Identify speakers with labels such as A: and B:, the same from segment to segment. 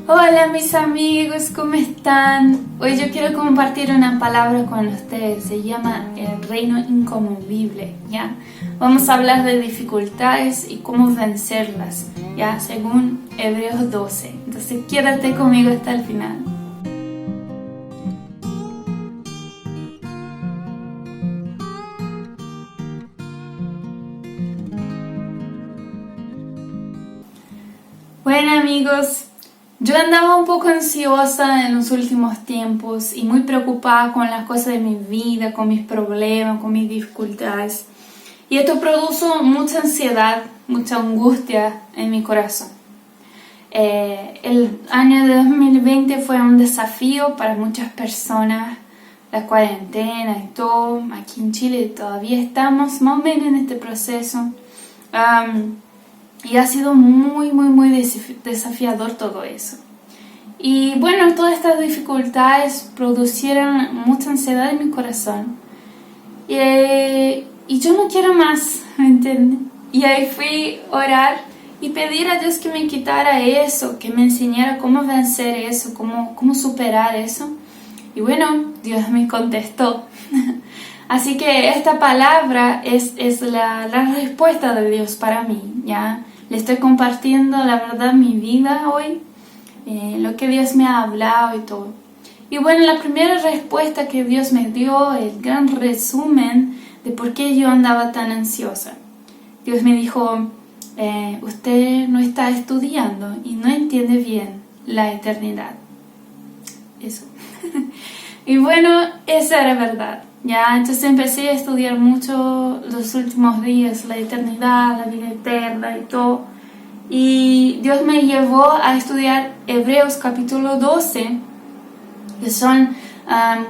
A: Hola mis amigos, ¿cómo están? Hoy yo quiero compartir una palabra con ustedes, se llama el reino inconmovible, ¿ya? Vamos a hablar de dificultades y cómo vencerlas, ¿ya? Según Hebreos 12, entonces quédate conmigo hasta el final. Bueno amigos, yo andaba un poco ansiosa en los últimos tiempos y muy preocupada con las cosas de mi vida, con mis problemas, con mis dificultades. Y esto produjo mucha ansiedad, mucha angustia en mi corazón. El año de 2020 fue un desafío para muchas personas, la cuarentena y todo. Aquí en Chile todavía estamos más o menos en este proceso. Y ha sido muy desafiador todo eso. Y bueno, todas estas dificultades producieron mucha ansiedad en mi corazón. Y yo no quiero más, ¿me entienden? Y ahí fui a orar y pedir a Dios que me quitara eso, que me enseñara cómo vencer eso, cómo superar eso. Y bueno, Dios me contestó. Así que esta palabra es la respuesta de Dios para mí, ¿ya? Le estoy compartiendo la verdad mi vida hoy, lo que Dios me ha hablado y todo. Y bueno, la primera respuesta que Dios me dio, el gran resumen de por qué yo andaba tan ansiosa. Dios me dijo, usted no está estudiando y no entiende bien la eternidad. Eso. Y bueno, esa era verdad. Ya, entonces empecé a estudiar mucho los últimos días, la eternidad, la vida eterna y todo. Y Dios me llevó a estudiar Hebreos capítulo 12, que son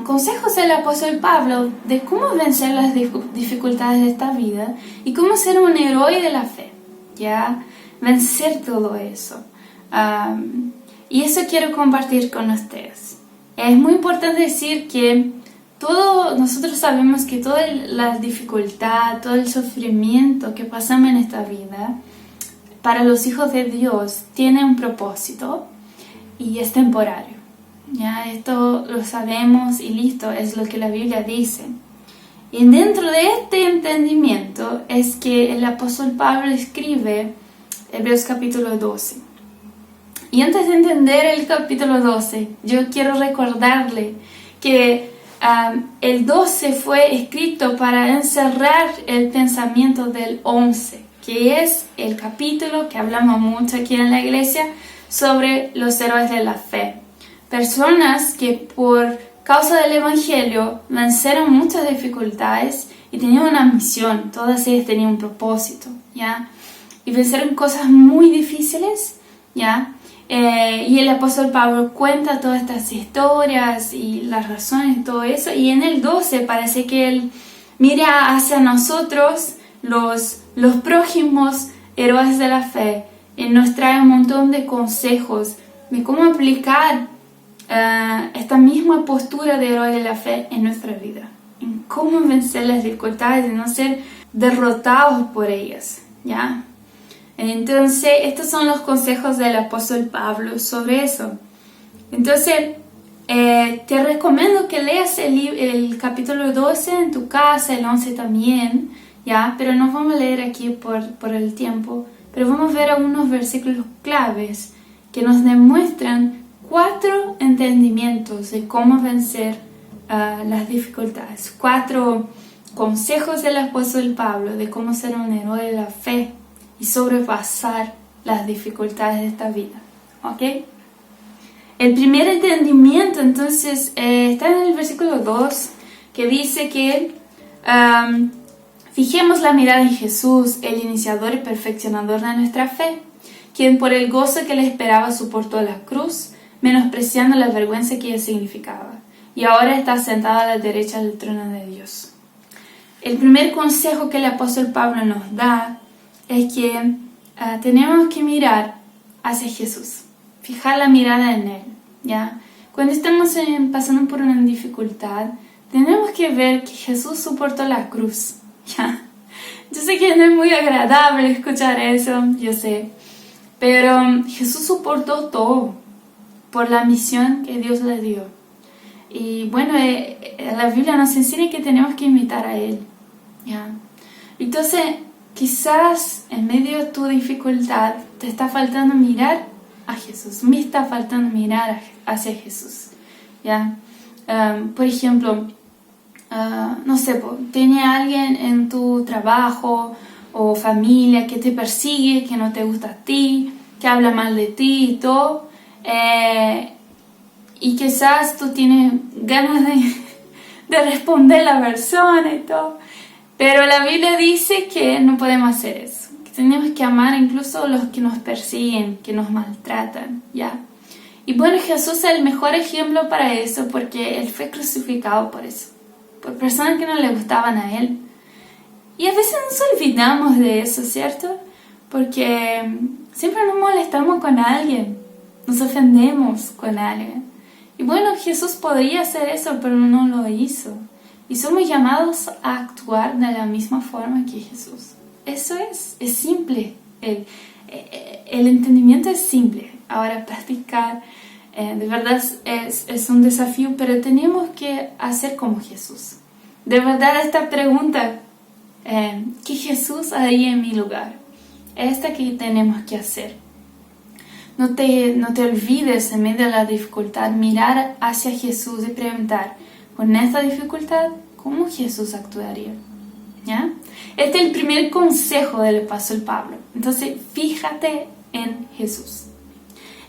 A: consejos del apóstol Pablo de cómo vencer las dificultades de esta vida y cómo ser un héroe de la fe, ya, vencer todo eso. Y eso quiero compartir con ustedes. Es muy importante decir que nosotros sabemos que toda la dificultad, todo el sufrimiento que pasamos en esta vida, para los hijos de Dios, tiene un propósito y es temporario. Ya, esto lo sabemos y listo, es lo que la Biblia dice. Y dentro de este entendimiento es que el apóstol Pablo escribe Hebreos capítulo 12. Y antes de entender el capítulo 12, yo quiero recordarle que el 12 fue escrito para encerrar el pensamiento del 11, que es el capítulo que hablamos mucho aquí en la iglesia sobre los héroes de la fe. Personas que por causa del evangelio vencieron muchas dificultades y tenían una misión, todas ellas tenían un propósito, ¿ya? Y vencieron cosas muy difíciles, ¿ya? Y el apóstol Pablo cuenta todas estas historias y las razones de todo eso, y en el 12 parece que él mira hacia nosotros, los prójimos héroes de la fe, y nos trae un montón de consejos de cómo aplicar esta misma postura de héroe de la fe en nuestra vida, en cómo vencer las dificultades y no ser derrotados por ellas, ¿ya? Entonces, estos son los consejos del apóstol Pablo sobre eso. Entonces, te recomiendo que leas el capítulo 12 en tu casa, el 11 también, ¿ya? Pero no vamos a leer aquí por el tiempo, pero vamos a ver algunos versículos claves que nos demuestran 4 entendimientos de cómo vencer las dificultades. 4 consejos del apóstol Pablo de cómo ser un héroe de la fe y sobrepasar las dificultades de esta vida, ¿ok? El primer entendimiento, entonces, está en el versículo 2, que dice que fijemos la mirada en Jesús, el iniciador y perfeccionador de nuestra fe, quien por el gozo que le esperaba soportó la cruz, menospreciando la vergüenza que ella significaba, y ahora está sentado a la derecha del trono de Dios. El primer consejo que el apóstol Pablo nos da es que tenemos que mirar hacia Jesús, fijar la mirada en Él, ¿ya? Cuando estamos pasando por una dificultad, tenemos que ver que Jesús soportó la cruz, ¿ya? Yo sé que no es muy agradable escuchar eso, yo sé, pero Jesús soportó todo, por la misión que Dios le dio. Y bueno, la Biblia nos enseña que tenemos que imitar a Él, ¿ya? Entonces, quizás en medio de tu dificultad te está faltando mirar a Jesús, me está faltando mirar hacia Jesús, ¿ya? Por ejemplo, no sé, tiene alguien en tu trabajo o familia que te persigue, que no te gusta a ti, que habla mal de ti y todo, y quizás tú tienes ganas de responder a la persona y todo, pero la Biblia dice que no podemos hacer eso, que tenemos que amar incluso a los que nos persiguen, que nos maltratan, ¿ya? Y bueno, Jesús es el mejor ejemplo para eso, porque Él fue crucificado por eso, por personas que no le gustaban a Él. Y a veces nos olvidamos de eso, ¿cierto? Porque siempre nos molestamos con alguien, nos ofendemos con alguien. Y bueno, Jesús podría hacer eso, pero no lo hizo. Y somos llamados a actuar de la misma forma que Jesús. Eso es simple. El entendimiento es simple. Ahora practicar, de verdad es un desafío, pero tenemos que hacer como Jesús. De verdad esta pregunta, ¿qué Jesús haría en mi lugar? Esta que tenemos que hacer. No te olvides en medio de la dificultad mirar hacia Jesús y preguntar, con esta dificultad, ¿cómo Jesús actuaría? ¿Ya? Este es el primer consejo del apóstol Pablo. Entonces, fíjate en Jesús.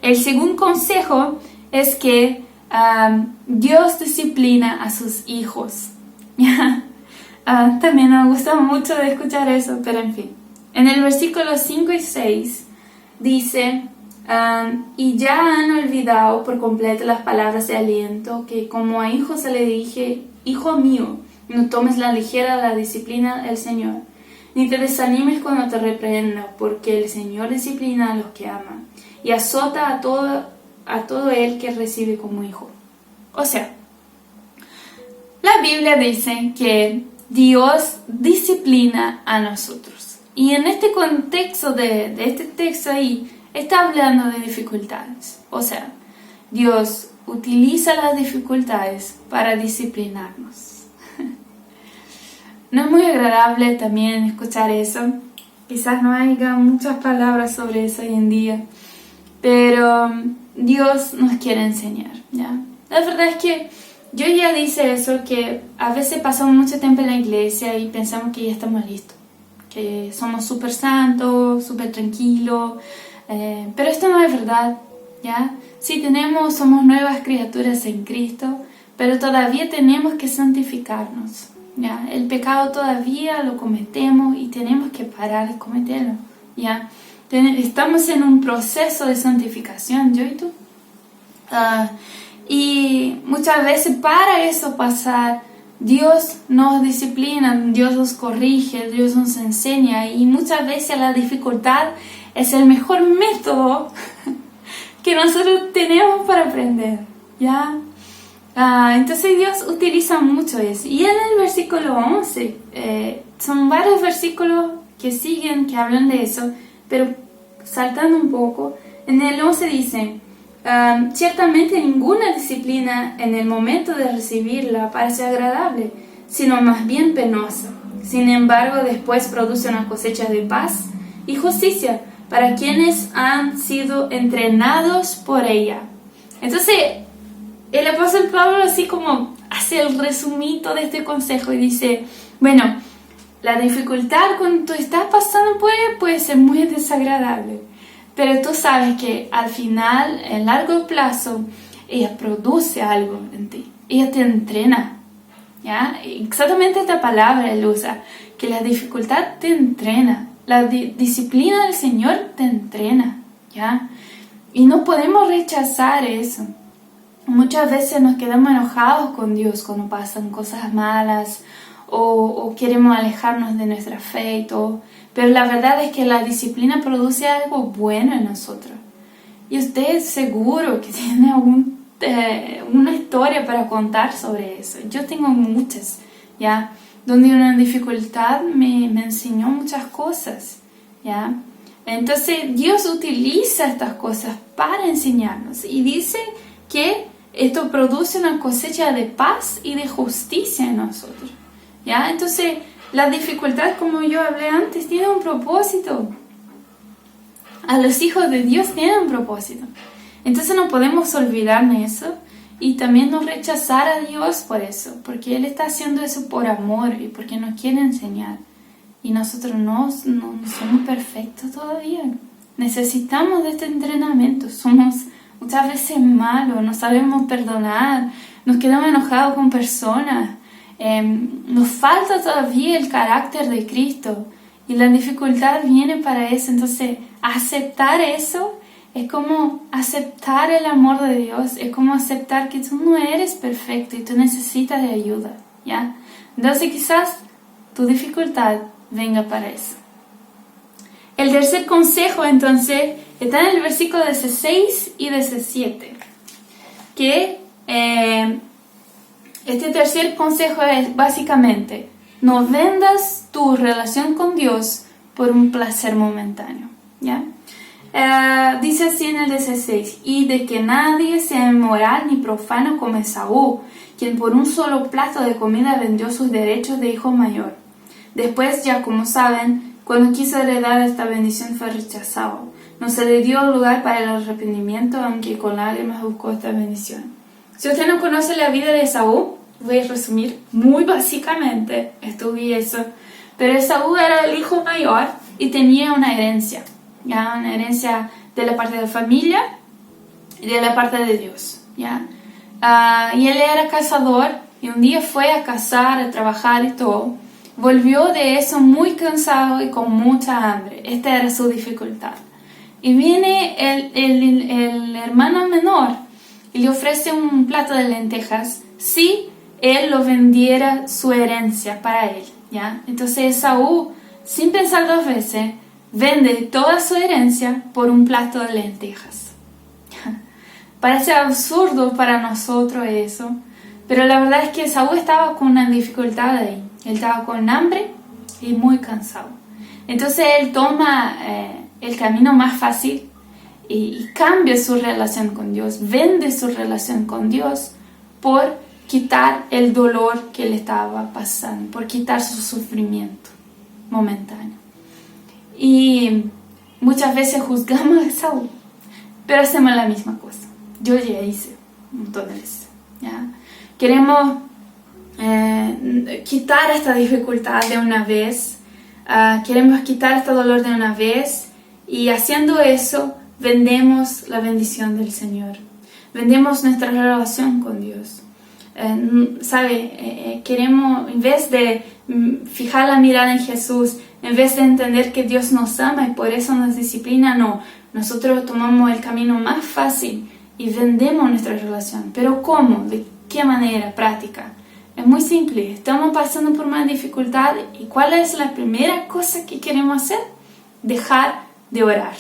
A: El segundo consejo es que Dios disciplina a sus hijos. ¿Ya? También me gusta mucho de escuchar eso, pero en fin. En el versículo 5 y 6 dice, y ya han olvidado por completo las palabras de aliento que como a hijo se le dije, hijo mío, no tomes la ligera la disciplina del Señor, ni te desanimes cuando te reprenda, porque el Señor disciplina a los que aman y azota a todo el que recibe como hijo. O sea, la Biblia dice que Dios disciplina a nosotros. Y en este contexto de este texto ahí, está hablando de dificultades. O sea, Dios utiliza las dificultades para disciplinarnos. No es muy agradable también escuchar eso. Quizás no haya muchas palabras sobre eso hoy en día. Pero Dios nos quiere enseñar, ¿ya? La verdad es que yo ya dice eso, que a veces pasamos mucho tiempo en la iglesia y pensamos que ya estamos listos. Que somos súper santos, súper tranquilos. Pero esto no es verdad, ¿ya? Sí somos nuevas criaturas en Cristo, pero todavía tenemos que santificarnos, ¿ya? El pecado todavía lo cometemos y tenemos que parar de cometerlo, ¿ya? Estamos en un proceso de santificación, yo y tú. Y muchas veces para eso pasar, Dios nos disciplina, Dios nos corrige, Dios nos enseña, y muchas veces la dificultad es el mejor método que nosotros tenemos para aprender, ¿ya? Entonces Dios utiliza mucho eso. Y en el versículo 11, son varios versículos que siguen, que hablan de eso, pero saltando un poco, en el 11 dice, ciertamente ninguna disciplina en el momento de recibirla parece agradable, sino más bien penosa. Sin embargo, después produce una cosecha de paz y justicia para quienes han sido entrenados por ella. Entonces, el apóstol Pablo así como hace el resumito de este consejo y dice, bueno, la dificultad cuando tú estás pasando por ella puede ser muy desagradable, pero tú sabes que al final, en largo plazo, ella produce algo en ti, ella te entrena, ¿ya? Exactamente esta palabra él usa, que la dificultad te entrena. La disciplina del Señor te entrena, ¿ya? Y no podemos rechazar eso. Muchas veces nos quedamos enojados con Dios cuando pasan cosas malas o queremos alejarnos de nuestra fe y todo. Pero la verdad es que la disciplina produce algo bueno en nosotros. Y usted seguro que tiene una historia para contar sobre eso. Yo tengo muchas, ¿ya? Donde una dificultad me enseñó muchas cosas, ¿ya? Entonces Dios utiliza estas cosas para enseñarnos y dice que esto produce una cosecha de paz y de justicia en nosotros, ¿ya? Entonces las dificultades, como yo hablé antes, tienen un propósito. A los hijos de Dios tienen un propósito. Entonces no podemos olvidar de eso y también no rechazar a Dios por eso, porque Él está haciendo eso por amor y porque nos quiere enseñar. Y nosotros no somos perfectos todavía. Necesitamos de este entrenamiento. Somos muchas veces malos, no sabemos perdonar, nos quedamos enojados con personas. Nos falta todavía el carácter de Cristo. Y la dificultad viene para eso. Entonces, aceptar eso es como aceptar el amor de Dios. Es como aceptar que tú no eres perfecto y tú necesitas de ayuda, ¿ya? Entonces, quizás tu dificultad venga para eso. El tercer consejo, entonces, está en el versículo 16 y 17. Que este tercer consejo es básicamente: no vendas tu relación con Dios por un placer momentáneo, ¿ya? Dice así en el 16: y de que nadie sea inmoral ni profano como Esaú, quien por un solo plato de comida vendió sus derechos de hijo mayor. Después, ya como saben, cuando quiso heredar esta bendición fue rechazado. No se le dio lugar para el arrepentimiento, aunque con lágrimas buscó esta bendición. Si usted no conoce la vida de Esaú, voy a resumir muy básicamente, estudié eso, pero Esaú era el hijo mayor y tenía una herencia, ¿ya? Una herencia de la parte de la familia y de la parte de Dios, ¿ya? Y él era cazador y un día fue a cazar, a trabajar y todo. Volvió de eso muy cansado y con mucha hambre. Esta era su dificultad. Y viene el hermano menor y le ofrece un plato de lentejas si él lo vendiera su herencia para él, ¿ya? Entonces Esaú, sin pensar dos veces, vende toda su herencia por un plato de lentejas. Parece absurdo para nosotros eso, pero la verdad es que Esaú estaba con una dificultad ahí. Él estaba con hambre y muy cansado. Entonces él toma el camino más fácil y cambia su relación con Dios, vende su relación con Dios por quitar el dolor que le estaba pasando, por quitar su sufrimiento momentáneo. Y muchas veces juzgamos a Esaú, pero hacemos la misma cosa. Yo ya hice un montón de veces, ¿ya? Queremos quitar esta dificultad de una vez, queremos quitar este dolor de una vez, y haciendo eso vendemos la bendición del Señor, vendemos nuestra relación con Dios. Queremos, en vez de fijar la mirada en Jesús, en vez de entender que Dios nos ama y por eso nos disciplina, no, nosotros tomamos el camino más fácil y vendemos nuestra relación. ¿Pero cómo? ¿De qué manera práctica? Es muy simple. Estamos pasando por una dificultad y ¿cuál es la primera cosa que queremos hacer? Dejar de orar,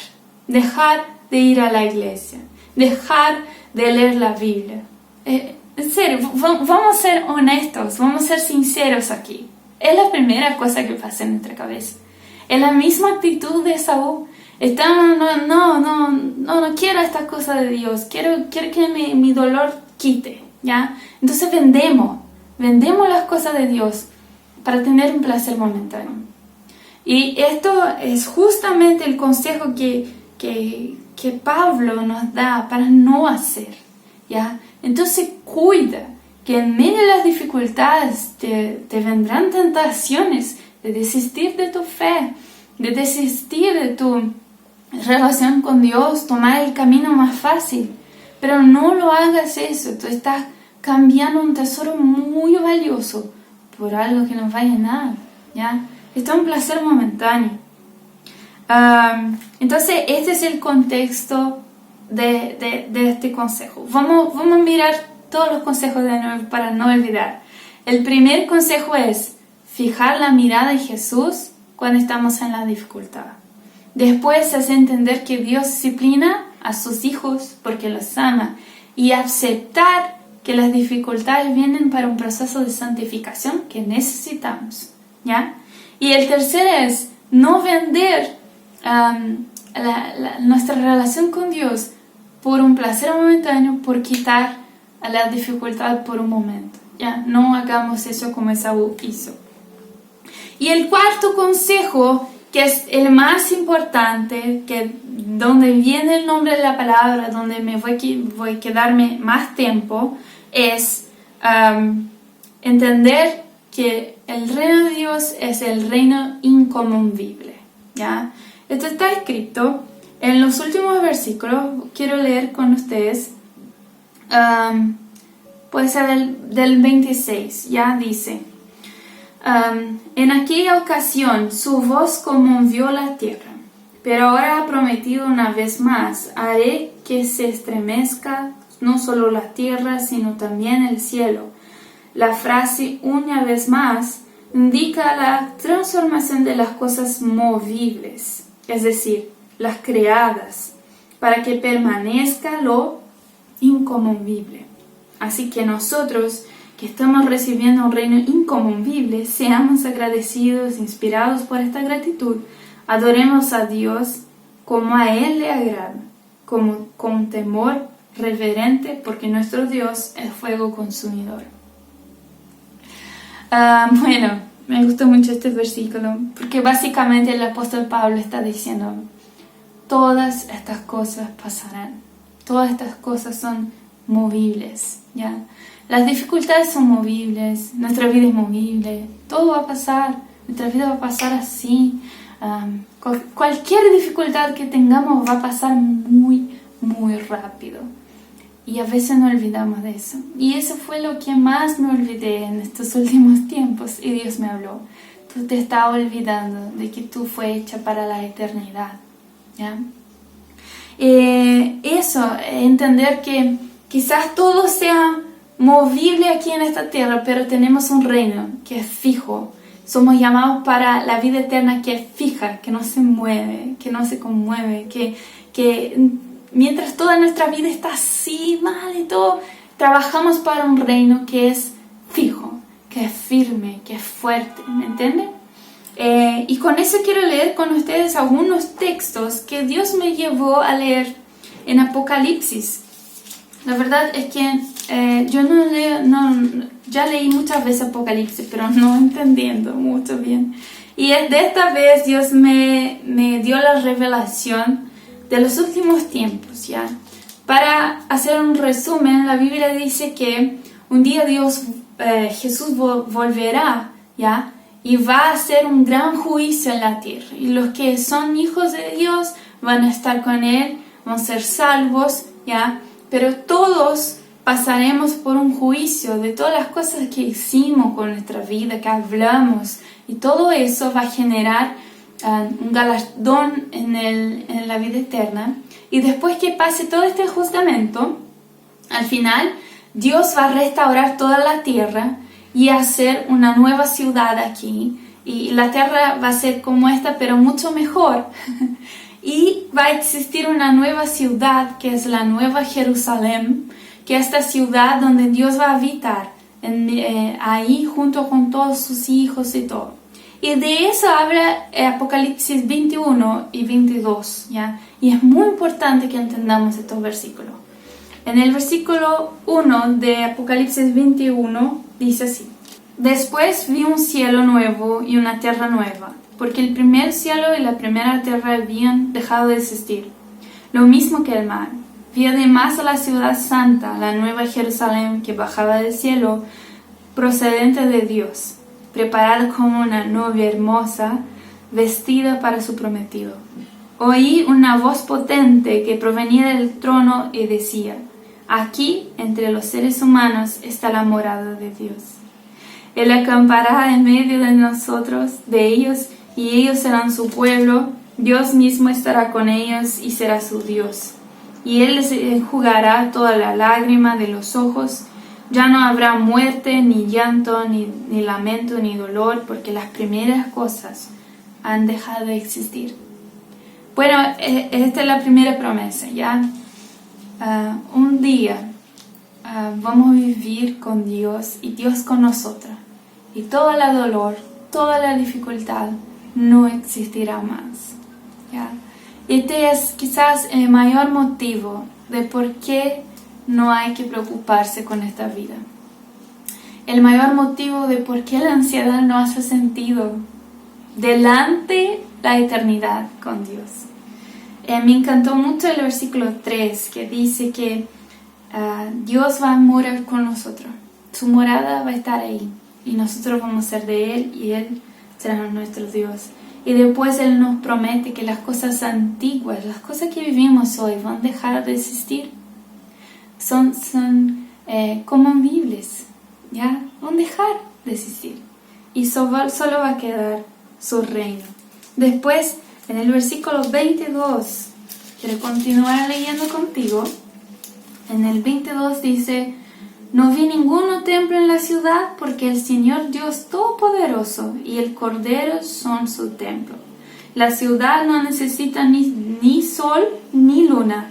A: dejar de ir a la iglesia, dejar de leer la Biblia. En serio, vamos a ser honestos, vamos a ser sinceros aquí. Es la primera cosa que pasa en nuestra cabeza. Es la misma actitud de Esaú. No quiero estas cosas de Dios, quiero que mi dolor quite, ¿ya? Entonces vendemos las cosas de Dios para tener un placer momentáneo. Y esto es justamente el consejo que Pablo nos da para no hacer, ¿ya? Entonces cuida que en medio de las dificultades te vendrán tentaciones de desistir de tu fe, de desistir de tu relación con Dios, tomar el camino más fácil. Pero no lo hagas eso, tú estás cambiando un tesoro muy valioso por algo que no vale nada, ¿ya? Esto es un placer momentáneo. Entonces, este es el contexto de este consejo. Vamos a mirar todos los consejos de nuevo para no olvidar. El primer consejo es fijar la mirada en Jesús cuando estamos en la dificultad. Después es entender que Dios disciplina a sus hijos porque los ama y aceptar que las dificultades vienen para un proceso de santificación que necesitamos, ¿ya? Y el tercero es no vender nuestra relación con Dios por un placer momentáneo, por quitar la dificultad por un momento. Ya, no hagamos eso como Esaú hizo. Y el cuarto consejo, que es el más importante, que donde viene el nombre de la palabra, donde me voy a quedarme más tiempo, es entender que el reino de Dios es el reino inconmovible. ¿Ya? Esto está escrito en los últimos versículos. Quiero leer con ustedes. Puede ser del 26. Ya dice: en aquella ocasión su voz conmovió la tierra, pero ahora ha prometido una vez más: haré que se estremezca no solo la tierra, sino también el cielo. La frase una vez más indica la transformación de las cosas movibles, es decir, las creadas, para que permanezca lo inconmovible. Así que nosotros, que estamos recibiendo un reino inconmovible, seamos agradecidos, inspirados por esta gratitud, adoremos a Dios como a Él le agrada, con temor reverente, porque nuestro Dios es fuego consumidor. Bueno, me gustó mucho este versículo, porque básicamente el apóstol Pablo está diciendo: todas estas cosas pasarán, todas estas cosas son movibles, ¿ya? Las dificultades son movibles, nuestra vida es movible, todo va a pasar, nuestra vida va a pasar así. Cualquier dificultad que tengamos va a pasar muy, muy rápido. Y a veces nos olvidamos de eso. Y eso fue lo que más me olvidé en estos últimos tiempos. Y Dios me habló: tú te estás olvidando de que tú fue hecha para la eternidad, ¿ya? Entender que quizás todo sea movible aquí en esta tierra, pero tenemos un reino que es fijo. Somos llamados para la vida eterna, que es fija, que no se mueve, que no se conmueve, que mientras toda nuestra vida está así, mal y todo, trabajamos para un reino que es fijo, que es firme, que es fuerte, ¿me entienden? Y con eso quiero leer con ustedes algunos textos que Dios me llevó a leer en Apocalipsis. La verdad es que yo ya leí muchas veces Apocalipsis, pero no entendiendo mucho bien. Y de esta vez Dios me dio la revelación de los últimos tiempos, ¿ya? Para hacer un resumen, la Biblia dice que un día Jesús volverá, ¿ya? Y va a hacer un gran juicio en la tierra. Y los que son hijos de Dios van a estar con Él, van a ser salvos, ¿ya? Pero todos pasaremos por un juicio de todas las cosas que hicimos con nuestra vida, que hablamos. Y todo eso va a generar un galardón en la vida eterna. Y después que pase todo este juzgamiento, al final Dios va a restaurar toda la tierra y hacer una nueva ciudad aquí. Y la tierra va a ser como esta, pero mucho mejor. Y va a existir una nueva ciudad, que es la Nueva Jerusalén, que es esta ciudad donde Dios va a habitar, ahí junto con todos sus hijos y todo. Y de eso habla Apocalipsis 21 y 22, ¿ya? Y es muy importante que entendamos estos versículos. En el versículo 1 de Apocalipsis 21 dice así: después vi un cielo nuevo y una tierra nueva, porque el primer cielo y la primera tierra habían dejado de existir, lo mismo que el mar. Vi además a la ciudad santa, la nueva Jerusalén, que bajaba del cielo, procedente de Dios, preparada como una novia hermosa, vestida para su prometido. Oí una voz potente que provenía del trono y decía: aquí, entre los seres humanos, está la morada de Dios. Él acampará en medio de nosotros, de ellos, y ellos serán su pueblo. Dios mismo estará con ellos y será su Dios. Y Él les enjugará toda la lágrima de los ojos. Ya no habrá muerte, ni llanto, ni lamento, ni dolor, porque las primeras cosas han dejado de existir. Bueno, esta es la primera promesa, ¿ya? Un día vamos a vivir con Dios y Dios con nosotros. Y todo el dolor, toda la dificultad no existirá más, ¿ya? Este es quizás el mayor motivo de por qué no hay que preocuparse con esta vida. El mayor motivo de por qué la ansiedad no hace sentido delante la eternidad con Dios. Me encantó mucho el versículo 3 que dice que Dios va a morar con nosotros. Su morada va a estar ahí y nosotros vamos a ser de Él y Él será nuestro Dios. Y después Él nos promete que las cosas antiguas, las cosas que vivimos hoy van a dejar de existir. Son conmovibles, ¿ya? Van a dejar de existir. Y solo va a quedar su reino. Después, en el versículo 22, quiero continuar leyendo contigo. En el 22 dice: no vi ningún templo en la ciudad, porque el Señor Dios Todopoderoso y el Cordero son su templo. La ciudad no necesita ni sol ni luna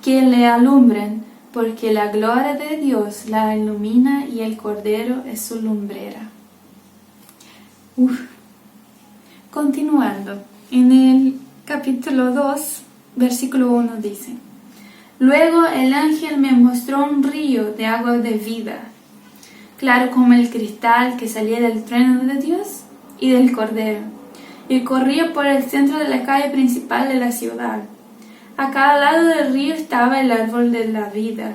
A: que le alumbren, porque la gloria de Dios la ilumina y el Cordero es su lumbrera. Continuando, en el capítulo 2, versículo 1 dice: luego el ángel me mostró un río de agua de vida, claro como el cristal que salía del trono de Dios y del Cordero, y corría por el centro de la calle principal de la ciudad. A cada lado del río estaba el árbol de la vida,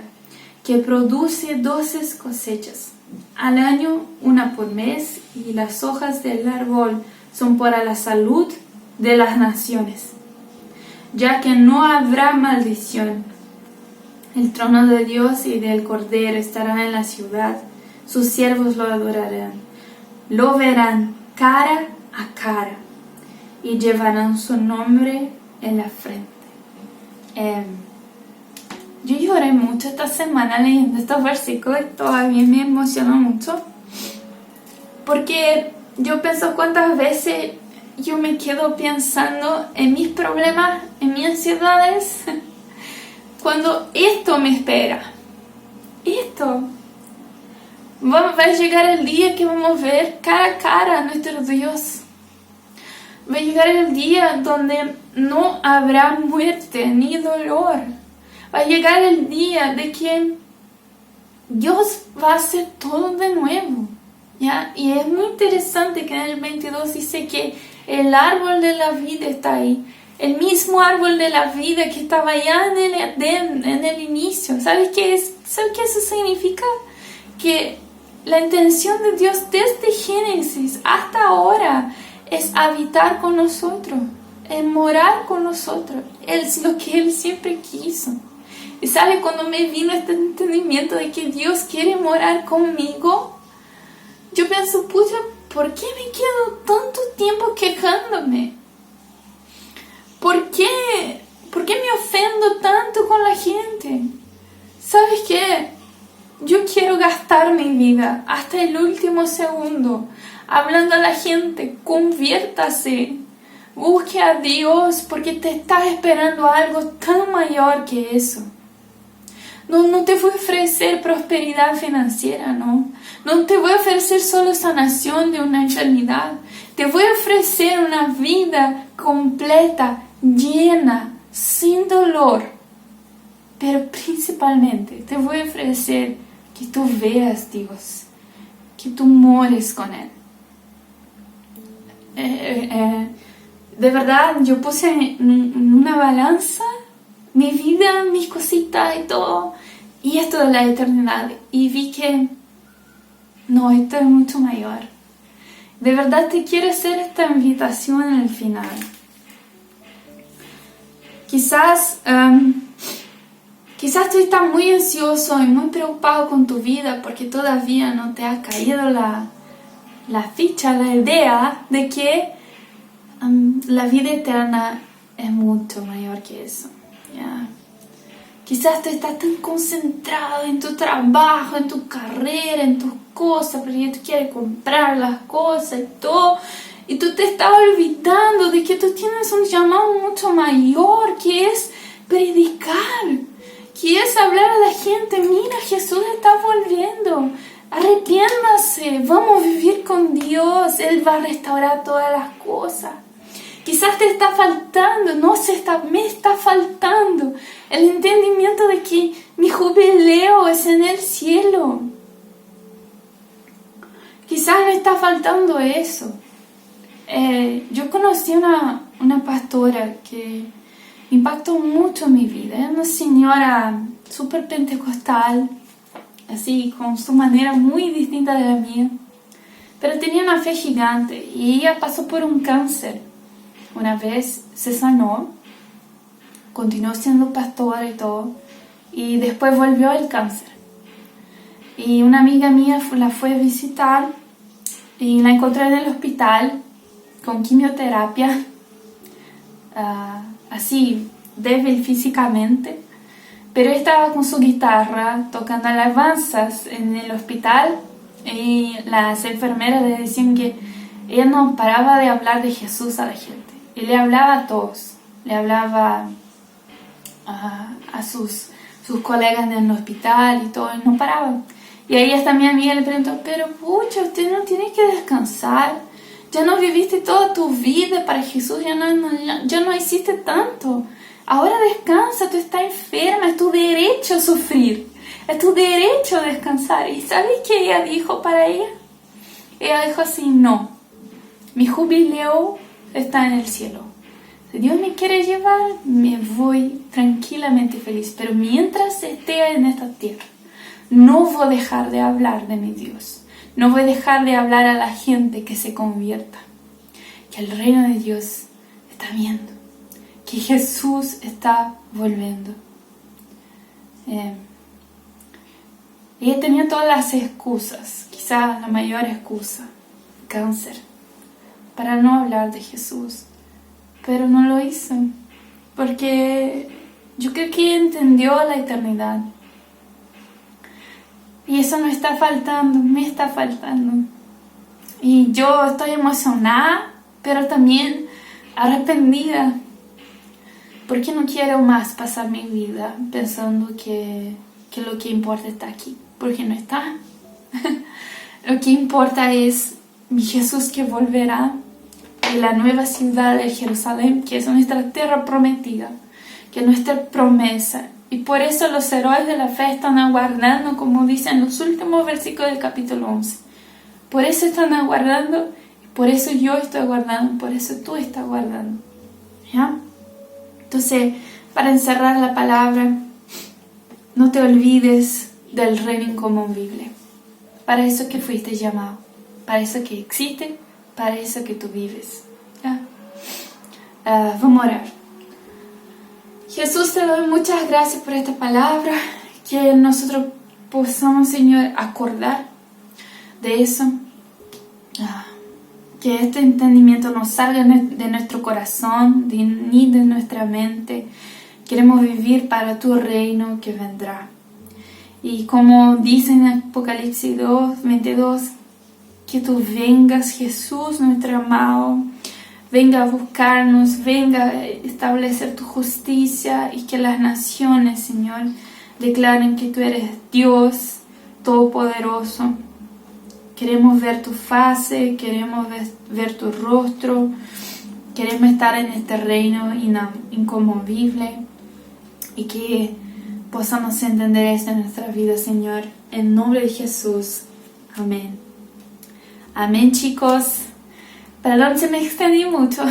A: que produce 12 cosechas, al año una por mes, y las hojas del árbol son para la salud de las naciones, ya que no habrá maldición. El trono de Dios y del Cordero estará en la ciudad, sus siervos lo adorarán, lo verán cara a cara y llevarán su nombre en la frente. Yo lloré mucho esta semana leyendo estos versículos y todavía me emocionó mucho, porque yo pienso cuántas veces yo me quedo pensando en mis problemas, en mis ansiedades, cuando esto me espera. Va a llegar el día que vamos a ver cara a cara a nuestro Dios. Va a llegar el día donde no habrá muerte ni dolor. Va a llegar el día de que Dios va a hacer todo de nuevo, ¿ya? Y es muy interesante que en el 22 dice que el árbol de la vida está ahí. El mismo árbol de la vida que estaba ya en el inicio. ¿Sabes qué eso significa? Que la intención de Dios desde Génesis hasta ahora es habitar con nosotros, es morar con nosotros. Es lo que Él siempre quiso. Y ¿sabe? Cuando me vino este entendimiento de que Dios quiere morar conmigo, yo pienso, pucha, ¿por qué me quedo tanto tiempo quejándome? ¿Por qué me ofendo tanto con la gente? ¿Sabes qué? Yo quiero gastar mi vida hasta el último segundo hablando a la gente. Conviértase, busque a Dios, porque te está esperando algo tan mayor que eso. No te voy a ofrecer prosperidad financiera, no. No te voy a ofrecer solo sanación de una enfermedad. Te voy a ofrecer una vida completa, llena, sin dolor. Pero principalmente te voy a ofrecer que tú veas a Dios, que tú mores con Él. De verdad, yo puse en una balanza mi vida, mis cositas y todo, y esto de la eternidad, y vi que no, esto es mucho mayor. De verdad te quiero hacer esta invitación en el final. Quizás tú estás muy ansioso y muy preocupado con tu vida porque todavía no te ha caído la ficha, la idea de que la vida eterna es mucho mayor que eso. ¿Ya? Quizás tú estás tan concentrado en tu trabajo, en tu carrera, en tus cosas, porque tú quieres comprar las cosas y todo, y tú te estás olvidando de que tú tienes un llamado mucho mayor, que es predicar, que es hablar a la gente. Mira, Jesús está volviendo, arrepiéndase, vamos a vivir con Dios, Él va a restaurar todas las cosas. Quizás te está faltando, me está faltando el entendimiento de que mi jubileo es en el cielo. Quizás me está faltando eso. Yo conocí una pastora que impactó mucho mi vida. Era una señora súper pentecostal, así, con su manera muy distinta de la mía. Pero tenía una fe gigante y ella pasó por un cáncer. Una vez se sanó, continuó siendo pastora y todo, y después volvió el cáncer. Y una amiga mía la fue a visitar y la encontré en el hospital con quimioterapia, así débil físicamente, pero estaba con su guitarra tocando alabanzas en el hospital y las enfermeras le decían que ella no paraba de hablar de Jesús a la gente. Y le hablaba a todos, le hablaba a sus colegas en el hospital y todo, y no paraba. Y ahí hasta mi amiga le preguntó, pero pucha, usted no tiene que descansar, ya no viviste toda tu vida para Jesús, ya no hiciste tanto, ahora descansa, tú estás enferma, es tu derecho sufrir, es tu derecho descansar. ¿Y sabes qué ella dijo para ella? Ella dijo así, no, mi jubileo está en el cielo. Si Dios me quiere llevar, me voy tranquilamente feliz, pero mientras esté en esta tierra, no voy a dejar de hablar de mi Dios. No voy a dejar de hablar a la gente que se convierta. Que el reino de Dios está viendo. Que Jesús está volviendo. Ella tenía todas las excusas. Quizás la mayor excusa. Cáncer. Para no hablar de Jesús. Pero no lo hizo. Porque yo creo que ella entendió la eternidad. Y eso me está faltando. Y yo estoy emocionada, pero también arrepentida. Porque no quiero más pasar mi vida pensando que lo que importa está aquí. Porque no está. Lo que importa es mi Jesús que volverá. Y la nueva ciudad de Jerusalén, que es nuestra tierra prometida. Que es nuestra promesa. Y por eso los héroes de la fe están aguardando, como dicen los últimos versículos del capítulo 11. Por eso están aguardando, por eso yo estoy aguardando, por eso tú estás aguardando. ¿Ya? Entonces, para encerrar la palabra, no te olvides del reino inconmovible. Para eso que fuiste llamado, para eso que existe, para eso que tú vives. ¿Ya? Vamos a orar. Jesús, te doy muchas gracias por esta palabra, que nosotros podamos, Señor, acordar de eso, que este entendimiento no salga de nuestro corazón, ni de nuestra mente. Queremos vivir para tu reino que vendrá. Y como dice en Apocalipsis 2:22, que tú vengas, Jesús, nuestro amado, venga a buscarnos, venga a establecer tu justicia y que las naciones, Señor, declaren que tú eres Dios Todopoderoso. Queremos ver tu faz, queremos ver tu rostro, queremos estar en este reino inconmovible y que podamos entender esto en nuestra vida, Señor. En nombre de Jesús. Amén. Amén, chicos. Perdón, se me extendí mucho,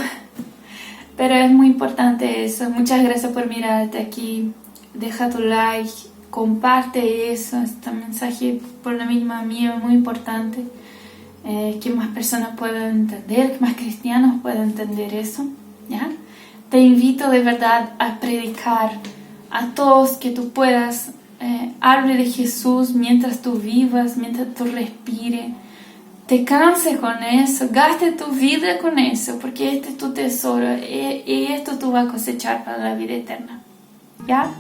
A: pero es muy importante eso. Muchas gracias por mirarte aquí. Deja tu like, comparte eso, este mensaje por la misma mía es muy importante. Que más personas puedan entender, que más cristianos puedan entender eso. ¿Ya? Te invito de verdad a predicar a todos que tú puedas. Hable de Jesús mientras tú vivas, mientras tú respires. Te canses con eso, gaste tu vida con eso, porque este es tu tesoro y esto tú vas a cosechar para la vida eterna. ¿Ya?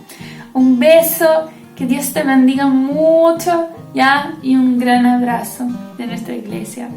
A: Un beso, que Dios te bendiga mucho, ¿ya? Y un gran abrazo de nuestra iglesia.